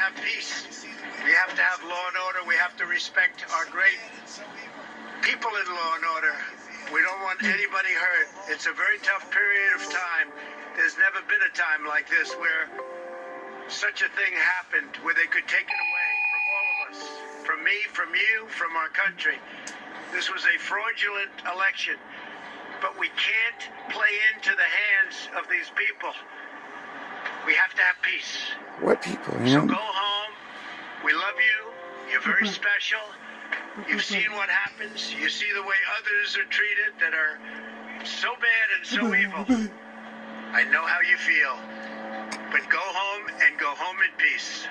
have peace. We have to have law and order. We have to respect our great people in law and order. We don't want anybody hurt. It's a very tough period of time. There's never been a time like this where such a thing happened, where they could take it away from all of us, from me, from you, from our country. This was a fraudulent election, but we can't play into the hands of these people. We have to have peace. What people? So go home. We love you. You're very special. You've seen what happens. You see the way others are treated that are so bad and so evil. I know how you feel. But go home and go home in peace.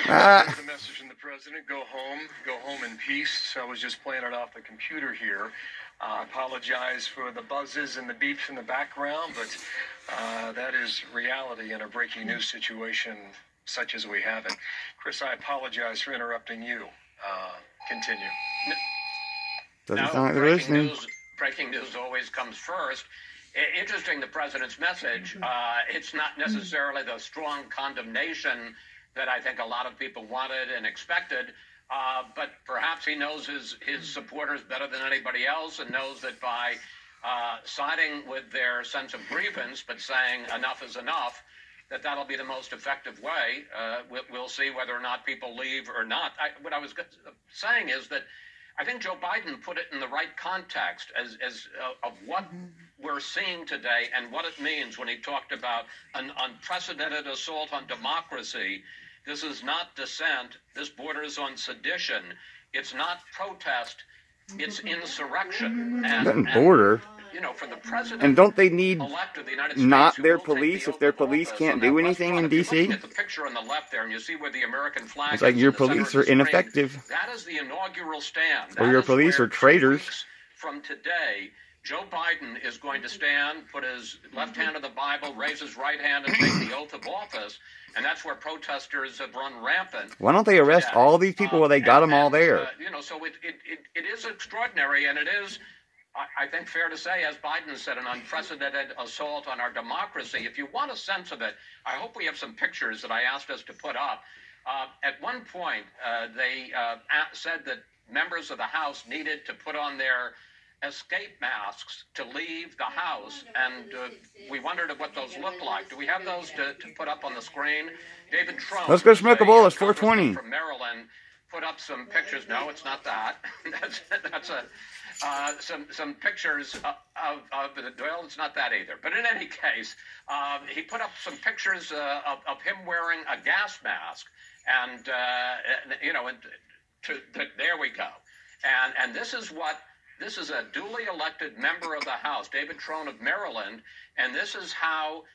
The message from the president, go home in peace. So I was just playing it off the computer here. I apologize for the buzzes and the beeps in the background, but that is reality in a breaking news situation such as we have it. Chris, I apologize for interrupting you. Continue. Doesn't sound like they're listening. Breaking news always comes first. Interesting, the president's message. It's not necessarily the strong condemnation that I think a lot of people wanted and expected, but perhaps he knows his supporters better than anybody else, and knows that by siding with their sense of grievance but saying enough is enough, that'll be the most effective way. We'll see whether or not people leave or not. What I was saying is that I think Joe Biden put it in the right context of what we're seeing today and what it means when he talked about an unprecedented assault on democracy. This is not dissent. This borders on sedition. It's not protest. It's insurrection. Doesn't border. You know, for the president, and don't they need not States, their police if their police can't do anything in D.C.? At the picture on the left there, and you see where the American flag it's like your police are ineffective. That is the inaugural stand. Or your police are traitors. From today, Joe Biden is going to stand, put his left hand on the Bible, raise his right hand, and take the oath of office. And that's where protesters have run rampant. Why don't they arrest all these people where they got them all there? You know, so it is extraordinary, and it is, I think, fair to say, as Biden said, an unprecedented assault on our democracy. If you want a sense of it, I hope we have some pictures that I asked us to put up. At one point, they said that members of the House needed to put on their escape masks to leave the House, and we wondered what those look like. Do we have those to put up on the screen? David Trump. Let's go smoke a bowl. It's 420. From Maryland, put up some pictures. No, it's not that. that's some pictures of well, it's not that either. But in any case, he put up some pictures of him wearing a gas mask, and you know, there we go. And this is what. This is a duly elected member of the House, David Trone of Maryland, and this is how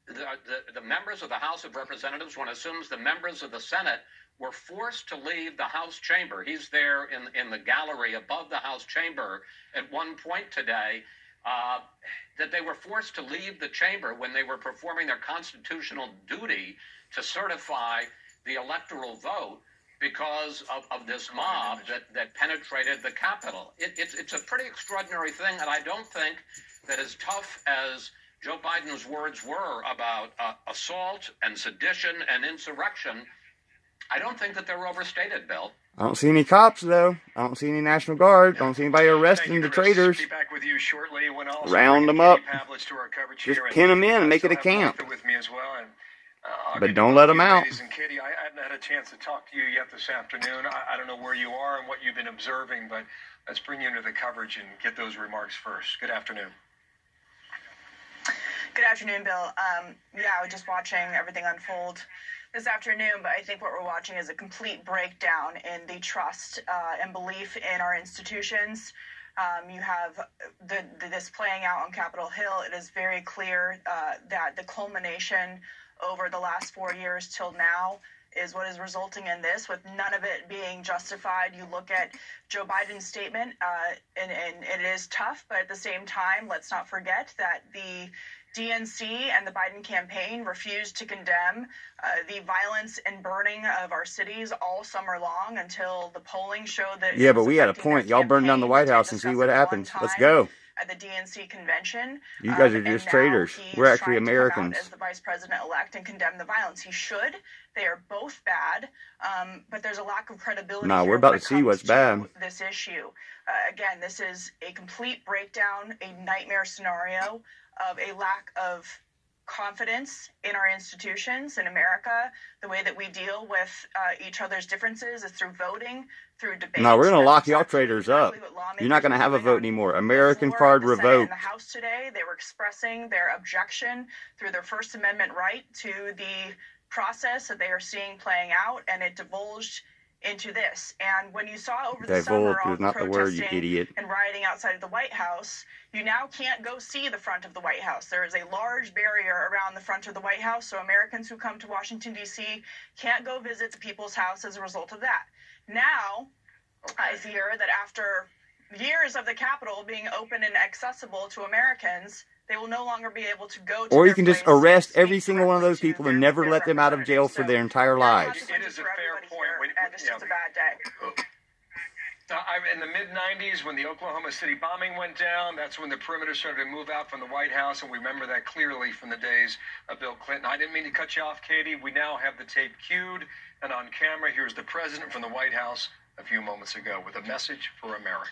the members of the House of Representatives, one assumes the members of the Senate, were forced to leave the House chamber. He's there in the gallery above the House chamber at one point today, that they were forced to leave the chamber when they were performing their constitutional duty to certify the electoral vote, because of this mob that penetrated the Capitol. It's a pretty extraordinary thing, and I don't think that as tough as Joe Biden's words were about assault and sedition and insurrection, I don't think that they're overstated, Bill. I don't see any cops, though. I don't see any National Guard. I don't see anybody arresting the traitors. Be back with you shortly. Round them up. Just pin them in and make it a camp. With me as well. But don't let them out. Ladies and Katie, I haven't had a chance to talk to you yet this afternoon. I don't know where you are and what you've been observing, but let's bring you into the coverage and get those remarks first. Good afternoon. Good afternoon, Bill. I was just watching everything unfold this afternoon, but I think what we're watching is a complete breakdown in the trust and belief in our institutions. You have this playing out on Capitol Hill. It is very clear that the culmination over the last 4 years till now is what is resulting in this, with none of it being justified. You look at Joe Biden's statement, and it is tough, but at the same time, let's not forget that the DNC and the Biden campaign refused to condemn the violence and burning of our cities all summer long until the polling showed that. Yeah, but we had a point. Y'all burn down the White House and see what happens. Let's go. At the DNC convention. You guys are just traitors. We're actually Americans. As the vice president-elect and condemn the violence. He should, They are both bad, but there's a lack of credibility. Nah, here we're about when to it see comes what's to bad. This issue. Again, this is a complete breakdown, a nightmare scenario of a lack of confidence in our institutions in America. The way that we deal with each other's differences is through voting, through debate. No, we're going to lock y'all That's traitors exactly up. what lawmakers You're not going to are have a doing vote on anymore. the American floor card of the Senate revoked. and the House today. They were expressing their objection through their First Amendment right to the process that they are seeing playing out, and it divulged into this. And when you saw over the summer Divulged all is the not the word, you protesting idiot. and rioting outside of the White House, you now can't go see the front of the White House. There is a large barrier around the front of the White House, so Americans who come to Washington, D.C. can't go visit the People's House as a result of that. Now, I hear that after years of the Capitol being open and accessible to Americans, they will no longer be able to go to Or you their can just place and arrest speak every single one of those directly to people and never their let them out of jail for their entire lives. It is a fair point. And it's just a bad day. In the mid-'90s, when the Oklahoma City bombing went down, that's when the perimeter started to move out from the White House, and we remember that clearly from the days of Bill Clinton. I didn't mean to cut you off, Katie. We now have the tape cued and on camera. Here's the president from the White House a few moments ago with a message for America.